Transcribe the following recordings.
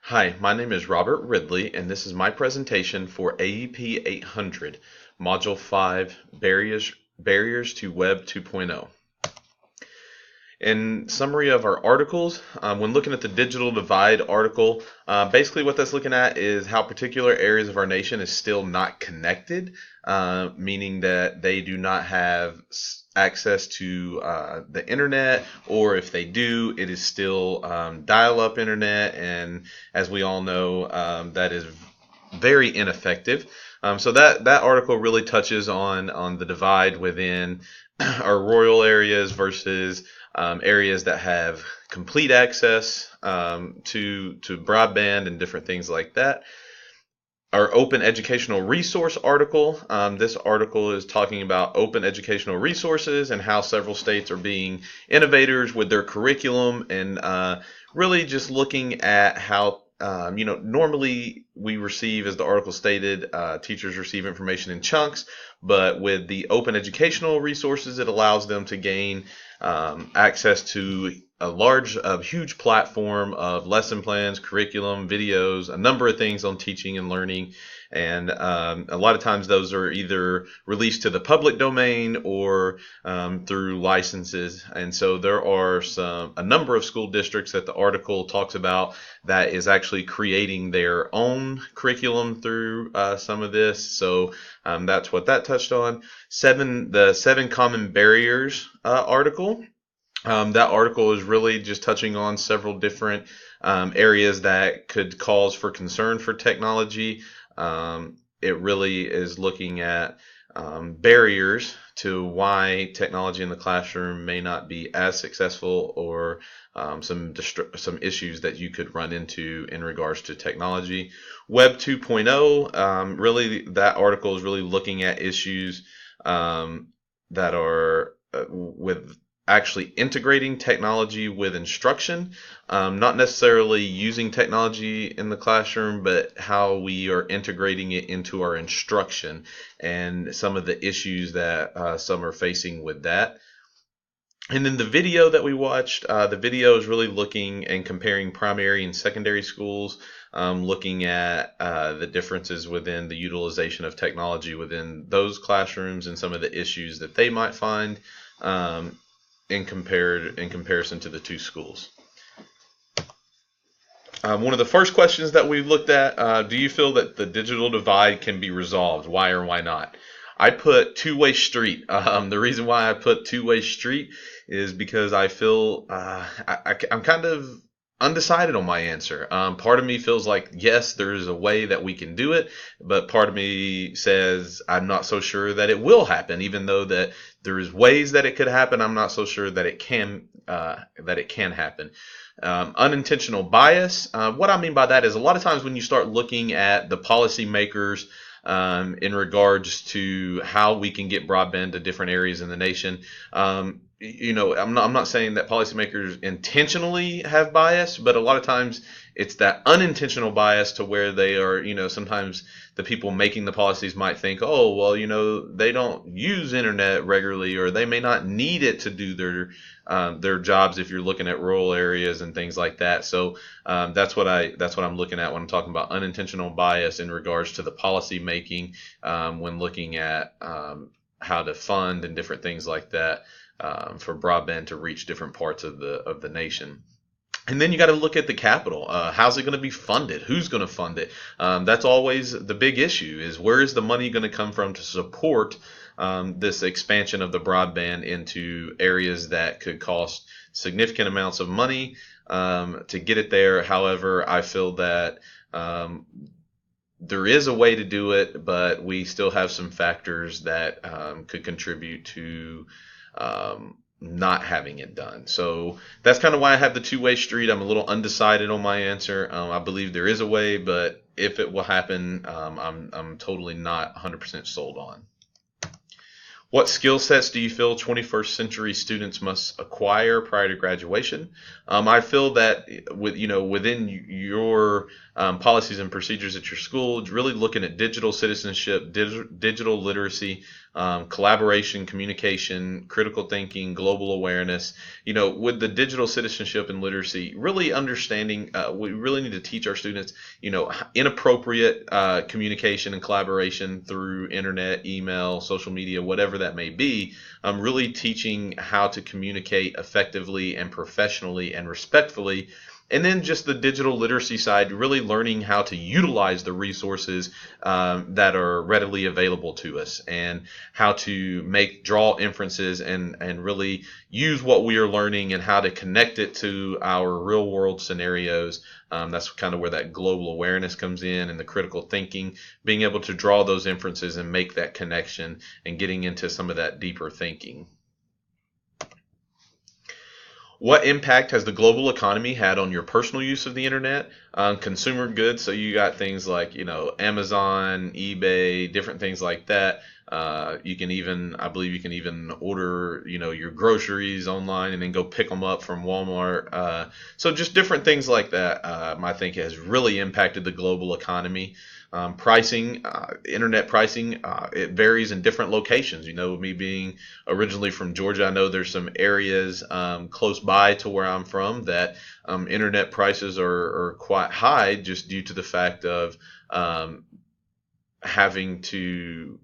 Hi, my name is Robert Ridley, and this is my presentation for AEP 800, Module 5, Barriers to Web 2.0. In summary of our articles, when looking at the digital divide article, basically what that's looking at is how particular areas of our nation is still not connected, meaning that they do not have access to the internet, or if they do, it is still dial-up internet, and as we all know, that is very ineffective. So that article really touches on the divide within our rural areas versus areas that have complete access to broadband and different things like that. Our open educational resource article. This article is talking about open educational resources and how several states are being innovators with their curriculum, and really just looking at how normally we receive, as the article stated, teachers receive information in chunks, but with the open educational resources, it allows them to gain access to a huge platform of lesson plans, curriculum, videos, a number of things on teaching and learning. And a lot of times those are either released to the public domain or through licenses. And so there are a number of school districts that the article talks about that is actually creating their own curriculum through some of this. So that's what that touched on. The 7 common barriers article. That article is really just touching on several different areas that could cause for concern for technology. It really is looking at barriers to why technology in the classroom may not be as successful, or some issues that you could run into in regards to technology. Web 2.0, really that article is really looking at issues that are with actually integrating technology with instruction, not necessarily using technology in the classroom, but how we are integrating it into our instruction and some of the issues that some are facing with that. And then the video that we watched, the video is really looking and comparing primary and secondary schools, looking at the differences within the utilization of technology within those classrooms and some of the issues that they might find in comparison to the two schools. One of the first questions that we looked at, do you feel that the digital divide can be resolved? Why or why not? I put two-way street. The reason why I put two-way street is because I feel I'm kind of undecided on my answer. Part of me feels like, yes, there is a way that we can do it, but part of me says I'm not so sure that it will happen. Even though that there is ways that it could happen, I'm not so sure that it can happen. Unintentional bias. What I mean by that is a lot of times when you start looking at the policymakers in regards to how we can get broadband to different areas in the nation. I'm not saying that policymakers intentionally have bias, but a lot of times it's that unintentional bias to where they are, sometimes the people making the policies might think, oh, well, they don't use internet regularly, or they may not need it to do their jobs if you're looking at rural areas and things like that. So that's what I'm looking at when I'm talking about unintentional bias in regards to the policy making, when looking at how to fund and different things like that for broadband to reach different parts of the nation. And then you got to look at the capital. How's it going to be funded? Who's going to fund it? That's always the big issue, is where is the money going to come from to support this expansion of the broadband into areas that could cost significant amounts of money to get it there. However, I feel that there is a way to do it, but we still have some factors that could contribute to not having it done. So that's kind of why I have the two-way street. I'm a little undecided on my answer. I believe there is a way, but if it will happen, I'm totally not 100% sold on. What skill sets do you feel 21st century students must acquire prior to graduation? I feel that within your policies and procedures at your school, really looking at digital citizenship, digital literacy, collaboration, communication, critical thinking, global awareness. With the digital citizenship and literacy, really understanding, we really need to teach our students, inappropriate communication and collaboration through internet, email, social media, whatever that may be. Really teaching how to communicate effectively and professionally and respectfully. And then just the digital literacy side, really learning how to utilize the resources that are readily available to us, and how to draw inferences, and really use what we are learning and how to connect it to our real world scenarios. That's kind of where that global awareness comes in, and the critical thinking, being able to draw those inferences and make that connection, and getting into some of that deeper thinking. What impact has the global economy had on your personal use of the internet? Consumer goods, so you got things like, Amazon, eBay, different things like that. You can even, I believe you can even order, your groceries online and then go pick them up from Walmart. So just different things like that, I think has really impacted the global economy. Pricing, internet pricing, it varies in different locations. Me being originally from Georgia, I know there's some areas close by to where I'm from that internet prices are quite high, just due to the fact of having to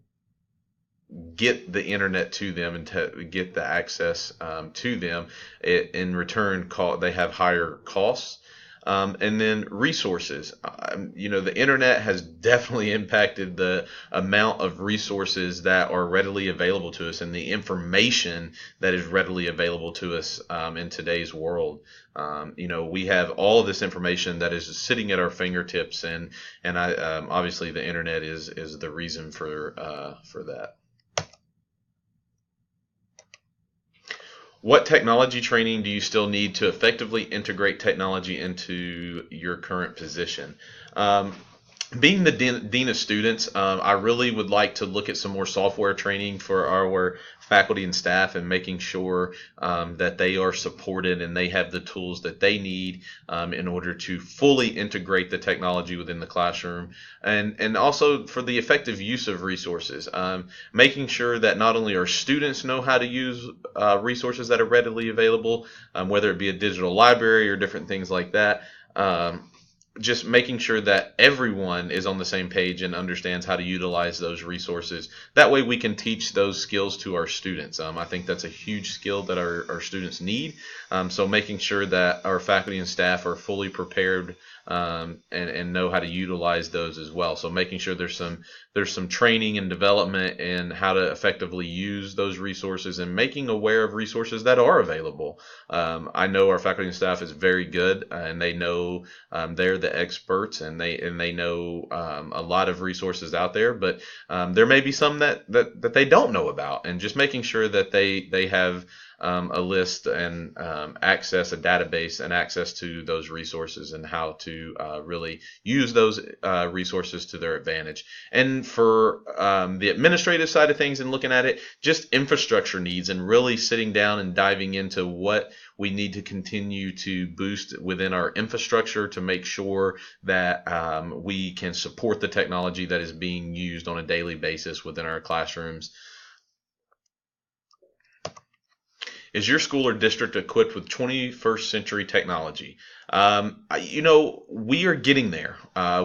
get the internet to them and to get the access to them. In return, they have higher costs. And then resources. The internet has definitely impacted the amount of resources that are readily available to us, and the information that is readily available to us in today's world. We have all of this information that is just sitting at our fingertips, and obviously the internet is the reason for that. What technology training do you still need to effectively integrate technology into your current position? Being the dean of students, I really would like to look at some more software training for our faculty and staff, and making sure that they are supported and they have the tools that they need in order to fully integrate the technology within the classroom, and also for the effective use of resources. Making sure that not only our students know how to use resources that are readily available, whether it be a digital library or different things like that. Just making sure that everyone is on the same page and understands how to utilize those resources. That way we can teach those skills to our students. I think that's a huge skill that our students need. So making sure that our faculty and staff are fully prepared and know how to utilize those as well. So making sure there's some training and development in how to effectively use those resources, and making aware of resources that are available. I know our faculty and staff is very good, and they know they're the experts, and they know a lot of resources out there, but there may be some that they don't know about, and just making sure that they have a list and access a database and access to those resources, and how to really use those resources to their advantage. And for the administrative side of things and looking at it, just infrastructure needs, and really sitting down and diving into what we need to continue to boost within our infrastructure to make sure that we can support the technology that is being used on a daily basis within our classrooms. Is your school or district equipped with 21st century technology? We are getting there.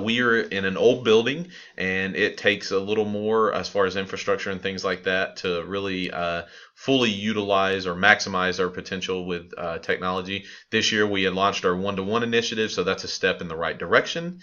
We are in an old building, and it takes a little more as far as infrastructure and things like that to really fully utilize or maximize our potential with technology. This year we had launched our one-to-one initiative, so that's a step in the right direction.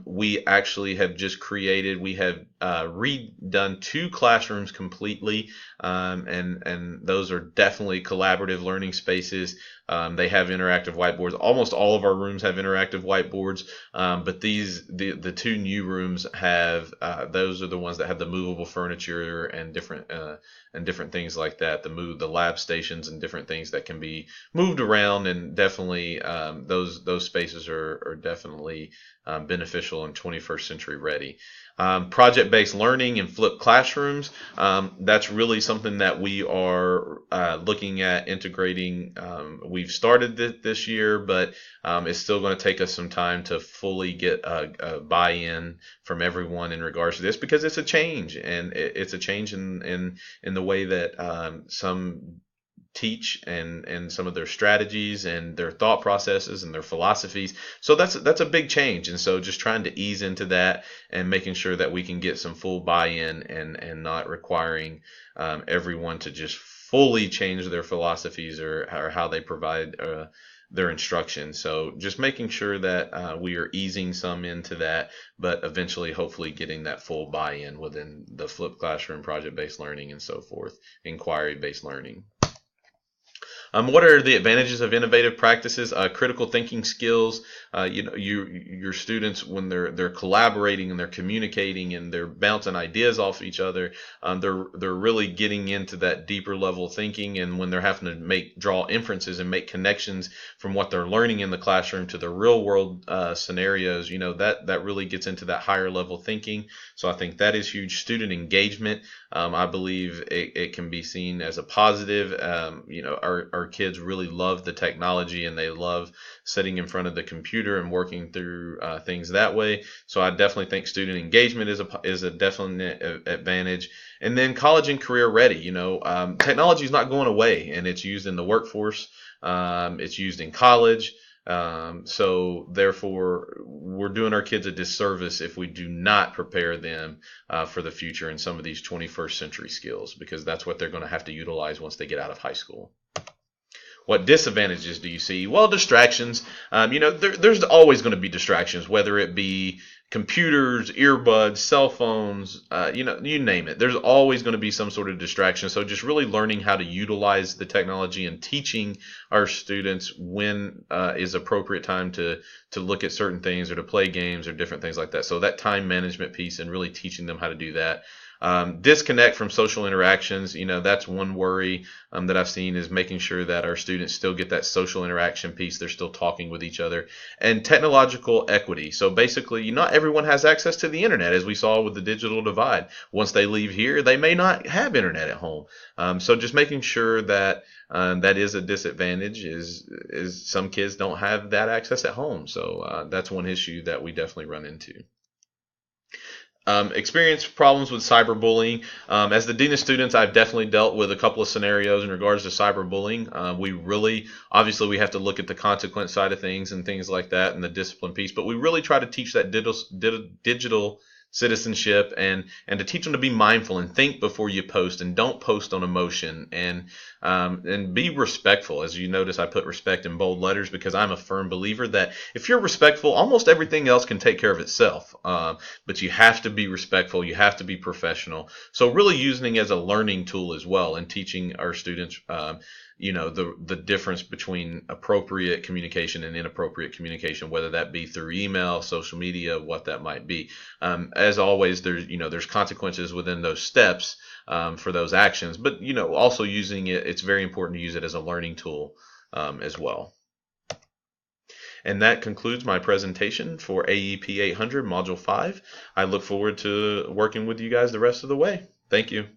We actually have just we have redone 2 classrooms completely, and those are definitely collaborative learning spaces. They have interactive whiteboards. Almost all of our rooms have interactive whiteboards, but the 2 new rooms have those are the ones that have the movable furniture and different things like that. The lab stations and different things that can be moved around, and definitely those spaces are definitely beneficial and 21st century ready. Project-based learning and flipped classrooms, that's really something that we are looking at integrating. We've started this year, but it's still going to take us some time to fully get a buy-in from everyone in regards to this, because it's a change, and it's a change in the way that some teach, and some of their strategies and their thought processes and their philosophies. So that's a big change, and so just trying to ease into that and making sure that we can get some full buy-in, and not requiring everyone to just fully change their philosophies, or how they provide their instruction. So just making sure that we are easing some into that, but eventually hopefully getting that full buy-in within the flipped classroom, project-based learning, and so forth, inquiry-based learning. What are the advantages of innovative practices? Critical thinking skills. Your students, when they're collaborating and they're communicating and they're bouncing ideas off each other, they're really getting into that deeper level thinking. And when they're having to draw inferences and make connections from what they're learning in the classroom to the real world scenarios, that really gets into that higher level thinking. So I think that is huge. Student engagement. I believe it can be seen as a positive. Our kids really love the technology, and they love sitting in front of the computer and working through things that way. So I definitely think student engagement is a definite advantage. And then college and career ready. Technology is not going away, and it's used in the workforce. It's used in college. So therefore, we're doing our kids a disservice if we do not prepare them for the future in some of these 21st century skills, because that's what they're going to have to utilize once they get out of high school. What disadvantages do you see? Well, distractions. There's always going to be distractions, whether it be computers, earbuds, cell phones, you name it. There's always going to be some sort of distraction. So just really learning how to utilize the technology and teaching our students when is appropriate time to look at certain things, or to play games, or different things like that. So that time management piece, and really teaching them how to do that. Disconnect from social interactions. That's one worry that I've seen, is making sure that our students still get that social interaction piece. They're still talking with each other. And technological equity. So basically, not everyone has access to the internet, as we saw with the digital divide. Once they leave here, they may not have internet at home. So just making sure that that is a disadvantage, is some kids don't have that access at home. So that's one issue that we definitely run into. Experience problems with cyberbullying. As the dean of students, I've definitely dealt with a couple of scenarios in regards to cyberbullying. Obviously, we have to look at the consequence side of things and things like that, and the discipline piece, but we really try to teach that digital citizenship, and to teach them to be mindful and think before you post, and don't post on emotion, and be respectful. As you notice, I put respect in bold letters, because I'm a firm believer that if you're respectful, almost everything else can take care of itself. But you have to be respectful. You have to be professional. So really using it as a learning tool as well, and teaching our students the difference between appropriate communication and inappropriate communication, whether that be through email, social media, what that might be. As always, there's consequences within those steps for those actions, but also using it, it's very important to use it as a learning tool as well. And that concludes my presentation for AEP 800 Module 5. I look forward to working with you guys the rest of the way. Thank you.